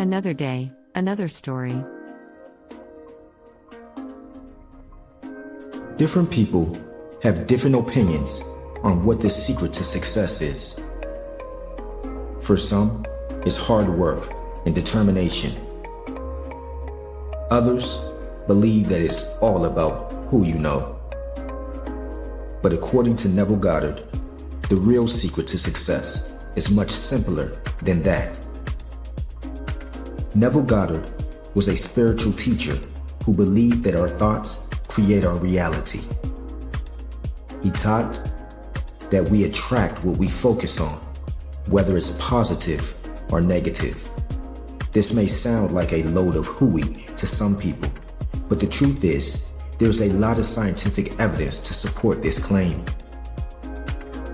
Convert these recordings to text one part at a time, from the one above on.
Another day, another story. Different people have different opinions on what the secret to success is. For some, it's hard work and determination. Others believe that it's all about who you know. But according to Neville Goddard, the real secret to success is much simpler than that. Neville Goddard was a spiritual teacher who believed that our thoughts create our reality. He taught that we attract what we focus on, whether it's positive or negative. This may sound like a load of hooey to some people, but the truth is, there's a lot of scientific evidence to support this claim.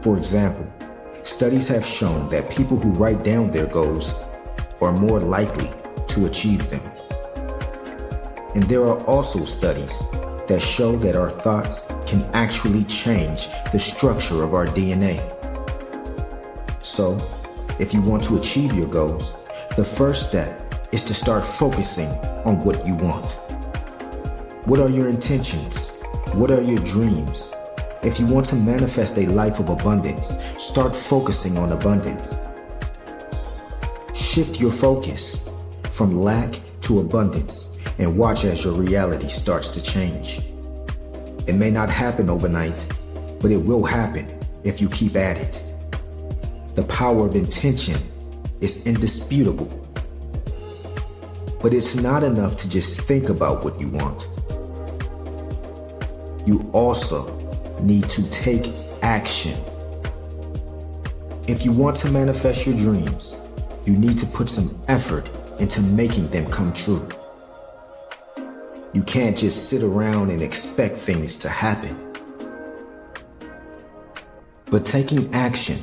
For example, studies have shown that people who write down their goals are more likely to achieve them. And there are also studies that show that our thoughts can actually change the structure of our DNA. So, if you want to achieve your goals, the first step is to start focusing on what you want. What are your intentions? What are your dreams? If you want to manifest a life of abundance, start focusing on abundance. Shift your focus from lack to abundance and watch as your reality starts to change. It may not happen overnight, but it will happen if you keep at it. The power of intention is indisputable. But it's not enough to just think about what you want. You also need to take action. If you want to manifest your dreams, you need to put some effort into making them come true. You can't just sit around and expect things to happen. But taking action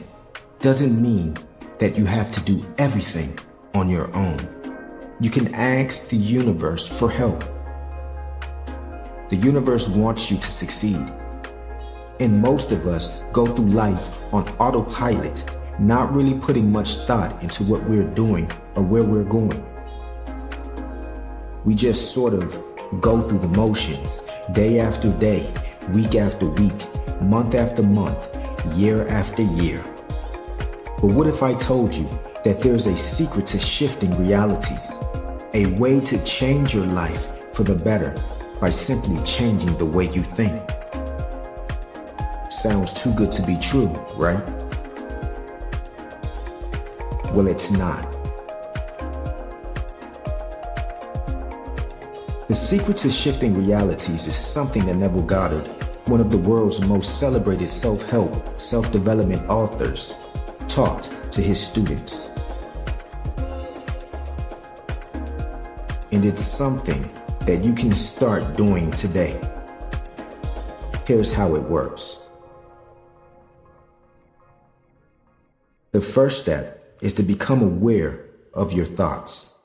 doesn't mean that you have to do everything on your own. You can ask the universe for help. The universe wants you to succeed. And most of us go through life on autopilot, not really putting much thought into what we're doing or where we're going. We just sort of go through the motions, day after day, week after week, month after month, year after year. But what if I told you that there's a secret to shifting realities, a way to change your life for the better by simply changing the way you think? Sounds too good to be true, right? Well, it's not. The secret to shifting realities is something that Neville Goddard, one of the world's most celebrated self-help, self-development authors, taught to his students. And it's something that you can start doing today. Here's how it works. The first step is to become aware of your thoughts.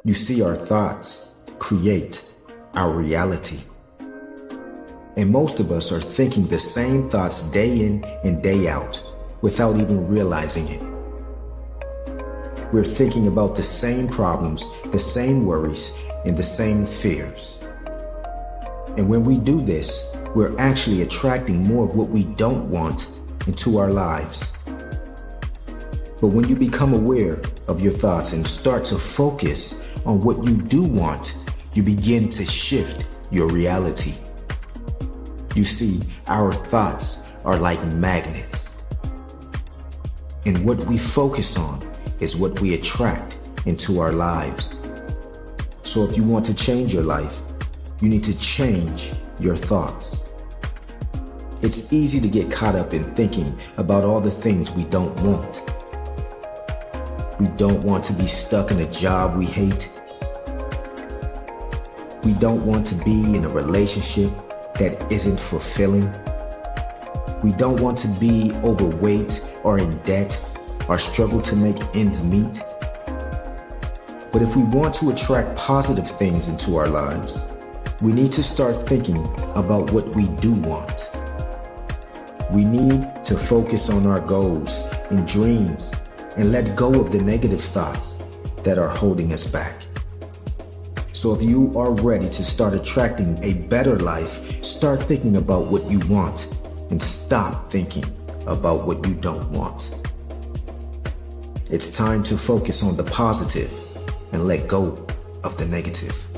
You see, our thoughts create our reality. And most of us are thinking the same thoughts day in and day out without even realizing it. We're thinking about the same problems, the same worries, and the same fears. And when we do this, we're actually attracting more of what we don't want into our lives. But when you become aware of your thoughts and start to focus on what you do want, you begin to shift your reality. You see, our thoughts are like magnets. And what we focus on is what we attract into our lives. So if you want to change your life, you need to change your thoughts. It's easy to get caught up in thinking about all the things we don't want. We don't want to be stuck in a job we hate. We don't want to be in a relationship that isn't fulfilling. We don't want to be overweight or in debt or struggle to make ends meet. But if we want to attract positive things into our lives, we need to start thinking about what we do want. We need to focus on our goals and dreams and let go of the negative thoughts that are holding us back. So if you are ready to start attracting a better life, start thinking about what you want and stop thinking about what you don't want. It's time to focus on the positive and let go of the negative.